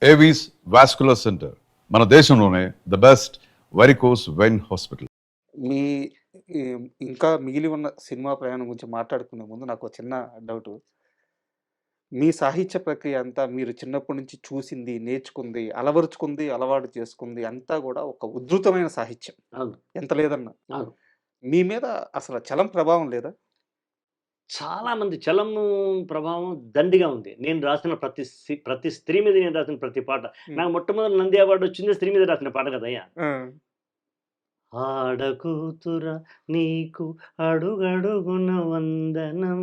Avis vascular centre మన దేశంలోనే the best varicose vein hospital. మీ ఇంకా మిగిలి ఉన్న సినిమా ప్రయాణం గురించి మాట్లాడుకునే ముందు నాకు ఒక చిన్న డౌటు. మీ సాహిత్య ప్రక్రియ అంతా మీరు చిన్నప్పటి నుంచి చూసింది, నేర్చుకుంది, అలవరుచుకుంది, అలవాటు చేసుకుంది అంతా గూడా ఒక ఉధృతమైన సాహిత్యం. అవును. ఎంత లేదన్నా. అవును. మీ మీద అసలు చలం ప్రభావం లేదా? చాలా మంది చలము ప్రభావం దండిగా ఉంది. నేను రాసిన ప్రతి స్త్రీ మీద నేను రాసిన ప్రతి పాట. నాకు మొట్టమొదటి నంది అవార్డ్ వచ్చిందే స్త్రీ మీద రాసిన పాట కదయ్యా! ఆ! ఆడకూతుర నీకు అడుగడుగున వందనం,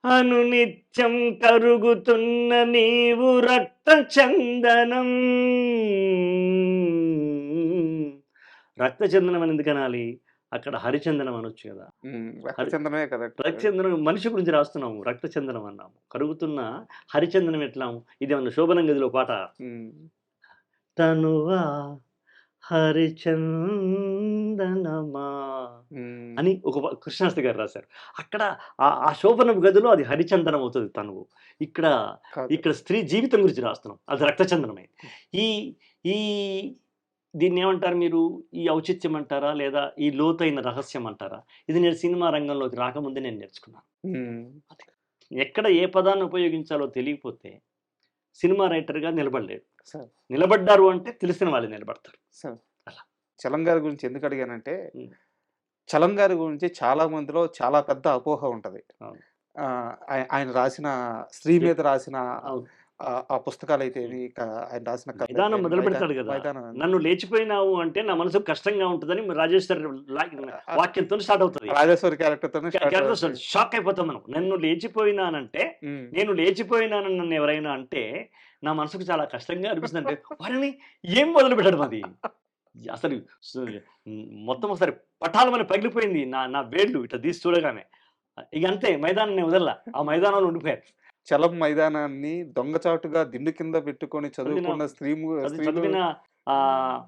అనునిత్యం కరుగుతున్న నీవు రక్త చందనం. రక్త చందనం అని ఎందుకనాలి? అక్కడ హరిచందనం అనొచ్చు కదా! రక్తచందనమే కదా! రక్తచందనం మనిషి గురించి రాస్తున్నాము. రక్తచందనం అన్నాము. కరుగుతున్న హరిచందనం ఎట్లా? ఇదేమన్నా శోభనం గదిలో పాట. హ్మ్. తనువా హరిచందనమా హ్మ్. అని ఒక కృష్ణాస్తి గారు రాశారు. అక్కడ ఆ శోభనం గదిలో అది హరిచందనం అవుతది తనువు. ఇక్కడ కాదు. ఇక్కడ స్త్రీ జీవితం గురించి రాస్తున్నాం. అది రక్తచందనమే. ఈ ఈ దీన్నేమంటారు మీరు? ఈ ఔచిత్యం అంటారా? లేదా ఈ లోతైన రహస్యం అంటారా? ఇది నేను సినిమా రంగంలోకి రాకముందే నేను నేర్చుకున్నాను. హ్మ్. ఎక్కడ ఏ పదాన్ని ఉపయోగించాలో తెలియకపోతే సినిమా రైటర్‌గా నిలబడలేడు. సార్. నిలబడ్డారు అంటే తెలిసిన వాళ్ళు నిలబడతారు. సార్. అలా. చలం గారి గురించి ఎందుకు అడిగానంటే, హ్మ్. చలం గారి గురించి చాలా మందిలో చాలా పెద్ద అపోహ ఉంటది. అవును. ఆయన రాసిన 'స్త్రీ' మీద రాసిన అవును. ఆ పుస్తకాలైతేమి, ఆయన రాసిన మైదానం కథలైతేమి, మొదలుపెడతాడు గదా! మైదానం నన్ను లేచిపోయినావు అంటే నా మనసుకు కష్టంగా ఉంటదని రాజేశ్వరి వాక్యంతోని స్టార్ట్ అవుతది. రాజేశ్వరి క్యారెక్టర్‌తోనే స్టార్ట్ క్యారెక్టర్ అవుతది. షాక్ అయిపోతాం మనం. నన్ను లేచిపోయినానంటే, హ్మ్. నేను లేచిపోయినానని నన్ను ఎవరైనా అంటే, నా మనసుకు చాలా కష్టంగా అనిపిస్తుందంటే, వారిని ఏం మొదలుపెట్టడం అది. అసలు సు మొత్తం ఒకసారి పటాలమని పగిలిపోయింది నా నా వేళ్ళు ఇట్లా తీసి చూడగానే. ఇగ అంతే మైదానం నేను వదలలా. ఆ మైదానంలో ఉండిపోయాను. చలం మైదానాన్ని దొంగచాటుగా దిండు కింద పెట్టుకొని చదివిన చదువుకున్న స్త్రీలు చదివిన ఆహ్,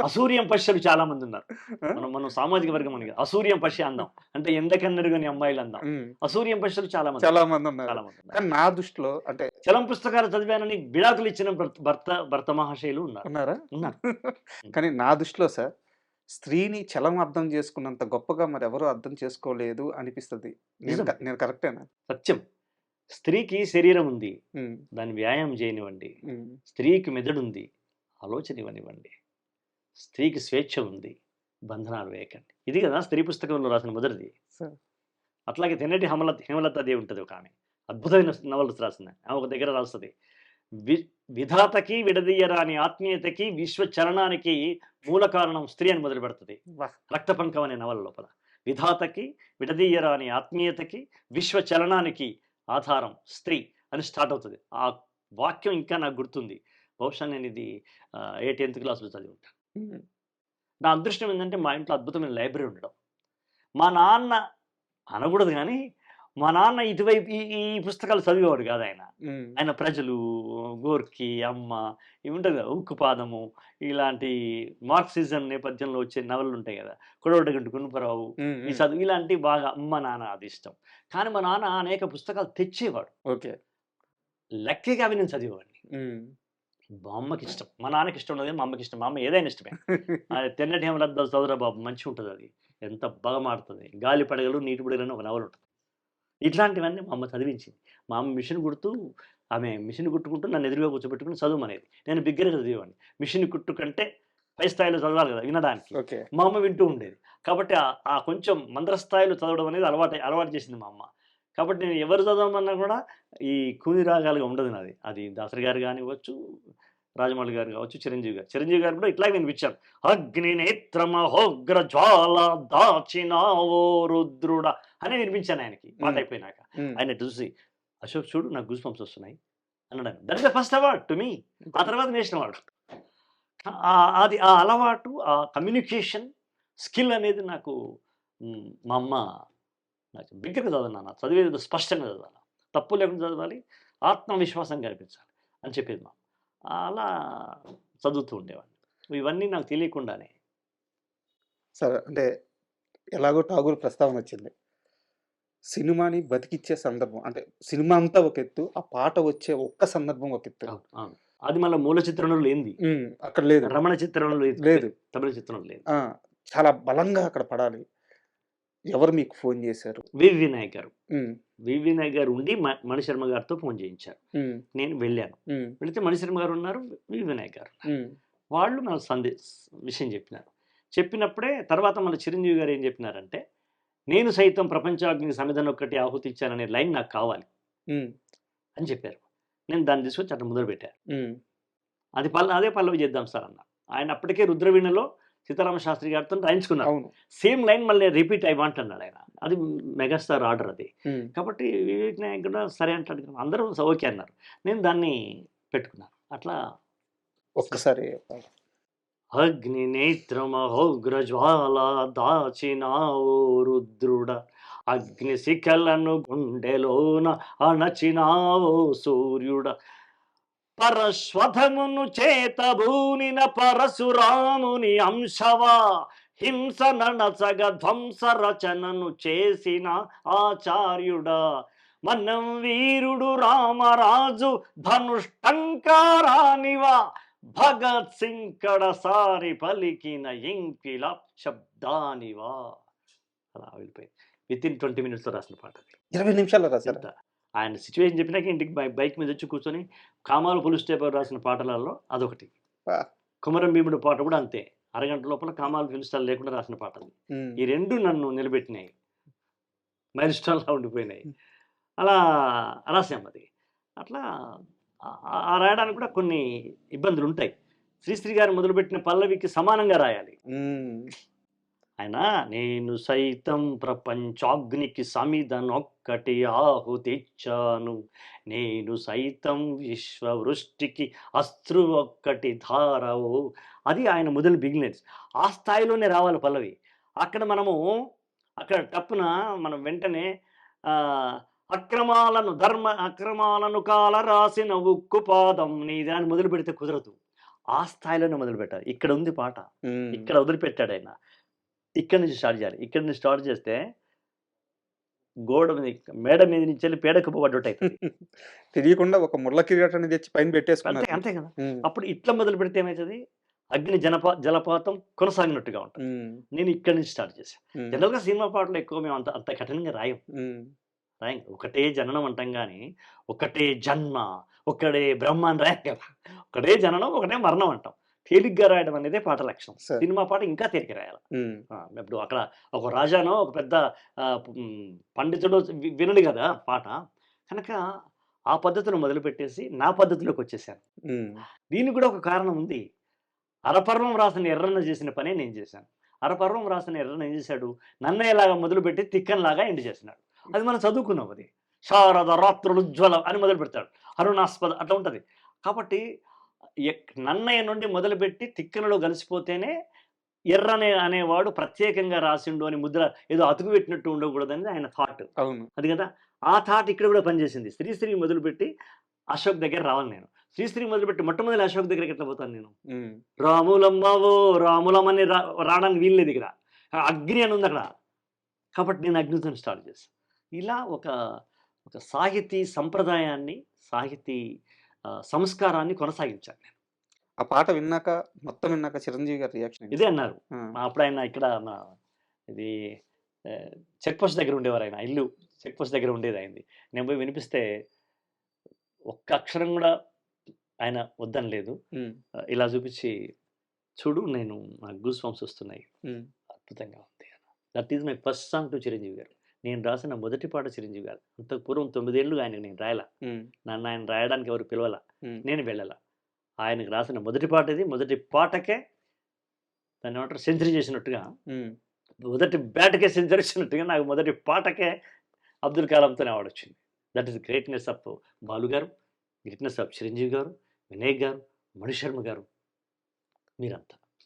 అసూర్యం పశ్యలు చాలా మందున్నారు. ఆ? మనం సామాజిక వర్గం అని కాదు. అసూర్యం పశ్య అందాం. అంటే ఎండకన్నెరుగని అమ్మాయిలు అందాం. హ్మ్. అసూర్యం పశ్యలు చాలా మంది. చాలా మందున్నారు. చాలా మందున్నారు. కానీ నా దృష్టిలో అంటే చలం పుస్తకాలు చదివానని విడాకులు ఇచ్చిన భర్త మహాశయులు ఉన్నారు. ఉన్నారా? ఉన్నారు. కానీ నా దృష్టిలో సార్, స్త్రీని చలం అర్థం చేసుకున్నంత గొప్పగా మరెవరు అర్థం చేసుకోలేదు అనిపిస్తది. నిజం. నేను కరెక్టేనా? సత్యం. స్త్రీకి శరీరం ఉంది. హ్మ్. దాన్ని వ్యాయామం చేయనివ్వండి. హ్మ్. స్త్రీకి మెదడుంది. ఆలోచన ఇవ్వనివ్వండి. స్త్రీకి స్వేచ్ఛ ఉంది. బంధనాలు వేయకండి. ఇది కదా స్త్రీ పుస్తకంలో రాసిన మొదటిది. సార్. అట్లాగే తెన్నటి హేమలతాదేవి ఉంటది ఒకామె. అద్భుతమైన నవలలు రాసింది. ఆమె ఒక దగ్గర రాస్తది. వి విధాతకి విడదీయరాని ఆత్మీయతకి విశ్వ చలనానికి మూల కారణం స్త్రీ అని మొదలుపెడతది. వాహ్! 'రక్తపంకం' అనే నవల లోపల. విధాతకి విడదీయరాని ఆత్మీయతకి విశ్వ చలనానికి ఆధారం స్త్రీ అని స్టార్ట్ అవుతది. ఆ వాక్యం ఇంకా నాకు గుర్తుంది. బహుశా నేను ఇది 10థ్ క్లాస్‌లో చదివి ఉంటాను. హ్మ్. నా అదృష్టం ఏందంటే మా ఇంట్లో అద్భుతమైన లైబ్రరీ ఉండడం. మా నాన్న అనకూడదు గానీ, మా నాన్న ఇటువైపు ఈ ఈ పుస్తకాలు చదివేవాడు కాదాయన. హ్మ్. ఆయన 'ప్రజలు', 'గోర్కీ', 'అమ్మ' ఇవి ఉంటది కదా! 'ఉక్కుపాదము' ఇలాంటి మార్క్సిజం నేపథ్యంలో వచ్చే నవలలుంటాయి కదా! 'కొడవటిగంటి గుణపరావు' హ్మ్. ఈ హ్మ్. ఇలాంటివి బాగా మా నాన్న అది ఇష్టం. కానీ మా నాన్న అనేక పుస్తకాలు తెచ్చేవాడు. ఓకే. లక్కీగా అవి నేను చదివేవాడిని. హ్మ్. మా అమ్మకిష్టం. మా నాన్నకిష్టం ఉండదు గానీ, మా అమ్మకిష్టం. మా అమ్మ ఏదైనా ఇష్టమే. 'తెన్నటి హేమలత' చదువురా బాబు మంచిగుంటదది. ఎంత బాగా మాడుతది. 'గాలి పడగలు నీటి బుడగలు' అని ఒక నవలుంటది. ఇట్లాంటివన్నీ మా అమ్మ చదివించింది. మా అమ్మ మిషన్ కుడుతూ ఆమె మిషన్ కుట్టుకుంటూ నన్ను ఎదురుగా కూర్చోబెట్టుకొని చదువుమనేది. నేను బిగ్గరగా చదివేవాడిని. మిషన్ కుట్టు కంటే పై స్థాయిలో చదవాలి కదా! వినడానికి. ఓకే. మా అమ్మ వింటూ ఉండేది. కాబట్టి ఆ కొంచెం మంద్ర స్థాయిలో చదవడం అనేది అలవాటు చేసింది మా అమ్మ. కాబట్టి నేను ఎవరు చదవమన్నా కూడా ఈ కూని రాగాలుగా ఉండదు నాది. అది దాసరి గారు గానివ్వచ్చు, రాజమౌళి గారు కావచ్చు, చిరంజీవి గారు. చిరంజీవి గారు కూడా ఇట్లాగే వినిపించారు. అగ్ని నేత్రమహోగ్ర జ్వాల దాచినావో రుద్రుడా అని వినిపించాను ఆయనకి పాట హ్మ్. అయిపోయినాక. హ్మ్. ఆయన చూసి అశోక్ చూడు నాకు గూస్ బంప్స్ వస్తున్నాయి అన్నాడు. That is the first award to me. ఆ తర్వాత నేషనల్ అవార్డ్. అది ఆ అలవాటు, ఆ కమ్యూనికేషన్ స్కిల్ అనేది నాకు మా అమ్మ నాకు బిగ్గరగా చదవను నాన్న. చదివేది స్పష్టంగా చదవాలి. తప్పు లేకుండా చదవాలి. ఆత్మవిశ్వాసం కల్పించాలి అని చెప్పేది మా అమ్మ. అలా చదువుతూ ఉండేవాడిని. ఇవన్నీ నాకు తెలియకుండానే. సరే. అంటే ఎలాగో 'ఠాగూర్' ప్రస్తావనొచ్చింది. సినిమాని బతికిచ్చే సందర్భం అంటే సినిమా అంతా ఒక ఎత్తు. ఆ పాట వచ్చే ఒక్క సందర్భం ఒక ఎత్తు. అవును, అవును. అది మళ్ళీ మూల చిత్రంలో లేనిది. అక్కడ లేదు. రమణ చిత్రంలో లేదు. తమిళ చిత్రంలో లేదు. చాలా బలంగా అక్కడ పడాలి. ఎవరు మీకు ఫోన్ చేశారు? వివి నాయక్ గారు. హ్మ్. వివి నాయక్ గారు ఉండి మణిశర్మ గారితో ఫోన్ చేయించారు. హ్మ్. నేను వెళ్ళాను. హ్మ్. వెళితే మణిశర్మ గారు ఉన్నారు, వివి నాయక్ గారు ఉన్నారు. హ్మ్. వాళ్ళు నాకు విషయం చెప్పినారు. చెప్పినప్పుడే తర్వాత మన చిరంజీవి గారు ఏం చెప్పినారంటే, నేను సైతం ప్రపంచాగ్నికి సమిధనొక్కటి ఆహుతి ఇచ్చాననే లైన్ నాకు కావాలి హ్మ్. అని చెప్పారు. నేను దాన్ని తీసుకొచ్చి అట్లా మొదలుపెట్టాను. హ్మ్. అదే పల్లవి చేద్దాం సార్ అన్న. ఆయన అప్పటికే రుద్రవీణలో సీతారామ శాస్త్రి గారితో రాయించుకున్నారు. అవును. సేమ్ లైన్ మళ్ళీ రిపీట్ ఐ వాంట్ అన్నాడు ఆయన. అది మెగాస్టార్ ఆర్డర్ అది. హ్మ్. కాబట్టి వివేక్ నాయక్ కూడా సరే అంటాడు. అందరూ ఓకే అన్నారు. నేను దాన్ని పెట్టుకున్నాను. అట్లా ఒక్కసారి అగ్ని నేత్రమహోగ్రజ్వాల దాచినావో రుద్రుడ, అగ్ని శిఖలను గుండెలోన అణచినావో సూర్యుడ, పరశ్వధమును చేతబూనిన పరశురాముని అంశవా, హింస నడచగ ధ్వంస రచనను చేసిన ఆచార్యుడా, మనం వీరుడు రామరాజు ధనుష్టంకారానివా, భగత్ సింగ్ కడసారి పలికిన ఇంకిలా శబ్దానివా. అలా వెళ్ళిపోయింది. వితిన్ 20 minutes రాసిన పాట అది. 20 నిమిషాల్లో రాసారా? ఎంత ఆయన సిచ్యువేషన్ చెప్పినాక ఇంటికి బైక్ మీద వచ్చి కూర్చొని కామాలు పులుసు టేపర్ రాసిన పాటలలో అదొకటి. ఆ! కుమరం భీముడు పాట కూడా అంతే. అరగంట లోపల కామాలు ఫిలిస్టాలు లేకుండా రాసిన పాట అది. హ్మ్. ఈ రెండు నన్ను నిలబెట్టినాయి, మైల్ స్టోన్లా ఉండిపోయినాయి. అలా రాసాం అది. అట్లా రాయడానికి కూడా కొన్ని ఇబ్బందులు ఉంటాయి. శ్రీశ్రీ గారు మొదలుపెట్టిన పల్లవికి సమానంగా రాయాలి. ఆయన నేను సైతం ప్రపంచాగ్నికి సమిధనొక్కటి ఆహుతిచ్చాను, నేను సైతం విశ్వవృష్టికి అస్త్రు ఒక్కటి ధారవు. అది ఆయన మొదలు బిగినెస్. ఆ స్థాయిలోనే రావాలి పల్లవి. అక్కడ మనము అక్కడ తప్పున మనం వెంటనే అక్రమాలను కాల రాసిన ఉక్కు పాదం నీది అని మొదలు పెడితే కుదరదు. ఆ స్థాయిలోనే మొదలు పెట్టాలి. ఇక్కడ ఉంది పాట, ఇక్కడ వదిలిపెట్టాడు ఆయన. ఇక్కడ నుంచి స్టార్ట్ చేయాలి. ఇక్కడ నుంచి స్టార్ట్ చేస్తే గోడ మీద మేడ మీద నుంచి వెళ్ళి పేడకు పడ్డట్టు అవుతుంది. తెలియకుండా ఒక ముళ్ళ కిరీటాన్ని తెచ్చి పైన పెట్టేసుకున్నారు. అంతే కదా. అప్పుడు ఇట్లా మొదలు పెడితే ఏమవుతుంది, అగ్ని జలపాతం కొనసాగినట్టుగా ఉంటుంది. నేను ఇక్కడి నుంచి స్టార్ట్ చేశాను. జనరల్గా సినిమా పాటలు ఎక్కువ మేము అంత కఠినంగా రాయం. ఒకటే జననం అంటాం కానీ ఒకటే జన్మ, ఒకటే బ్రహ్మ అని రాయం కదా. ఒకటే జననం, ఒకటే మరణం అంటాం. తేలిగ్గా రాయడం అనేది పాట లక్షణం. సినిమా పాట ఇంకా తేలిక రాయాలి. ఇప్పుడు అక్కడ ఒక రాజానో ఒక పెద్ద పండితుడు వినడు కదా పాట, కనుక ఆ పద్ధతిలో మొదలుపెట్టేసి నా పద్ధతిలోకి వచ్చేసాను. దీనికి కూడా ఒక కారణం ఉంది. అరపర్వం రాసిన ఎర్రన్న చేసిన పనే నేను చేశాను. అరపర్వం రాసిన ఎర్రన్న ఏం చేశాడు, నన్నయ్యలాగా మొదలుపెట్టి తిక్కన్లాగా ఎండ్ చేసినాడు. అది మనం చదువుకున్నాం. అది శారద రాత్రులు ఉజ్వలం అని మొదలు పెడతాడు, అరుణాస్పద అట్లా ఉంటుంది. కాబట్టి నన్నయ్య నుండి మొదలుపెట్టి తిక్కనలో కలిసిపోతేనే ఎర్రనే అనేవాడు ప్రత్యేకంగా రాసిండు అని ముద్ర ఏదో అతుకు పెట్టినట్టు ఉండకూడదని ఆయన థాట్. అవును, అది కదా. ఆ థాట్ ఇక్కడ కూడా పనిచేసింది. శ్రీశ్రీ మొదలుపెట్టి అశోక్ దగ్గర రావాలి నేను. శ్రీశ్రీ మొదలుపెట్టి మొట్టమొదటి అశోక్ దగ్గరికి ఎట్లా పోతాను నేను? రాములమ్మవో రాములమ్మని రావడానికి వీల్లేదు. ఇక్కడ అగ్ని అని ఉంది అక్కడ. కాబట్టి నేను అగ్నితో స్టార్ట్ చేశాను. ఇలా ఒక సాహితీ సంప్రదాయాన్ని, సాహితీ సంస్కారాన్ని కొనసాగించాను నేను. ఆ పాట విన్నాక మొత్తం విన్నాక చిరంజీవి గారి రియాక్షన్ ఇదే అన్నారు. అప్పుడు ఆయన ఇక్కడ ఇది చెక్ పోస్ట్ దగ్గర ఉండేవారు. ఆయన ఇల్లు చెక్ పోస్ట్ దగ్గర ఉండేది అయింది. నేను పోయి వినిపిస్తే ఒక్క అక్షరం కూడా ఆయన వద్దని లేదు. ఇలా చూపించి చూడు నేను నాకు గూస్ బంప్స్ వస్తున్నాయి, అద్భుతంగా ఉంది. That is my first song to Chiranjeevi గారు. నేను రాసిన మొదటి పాట చిరంజీవి గారు. అంతకు పూర్వం 9 ఏళ్ళు ఆయనకు నేను రాయలా. నన్ను ఆయన రాయడానికి ఎవరు పిలవాల, నేను వెళ్ళాల. ఆయనకు రాసిన మొదటి పాట ఇది. మొదటి పాటకే దాన్ని ఏమంటారు సెంచరీ చేసినట్టుగా, మొదటి బ్యాట్కే సెంచరీ చేసినట్టుగా నాకు మొదటి పాటకే అబ్దుల్ కలాంతోనే అవార్డు వచ్చింది. That is greatness of Balu గారు, గ్రేట్నెస్ ఆఫ్ చిరంజీవి గారు, వినాయక్ గారు, మణిశర్మ గారు, మీరంతా.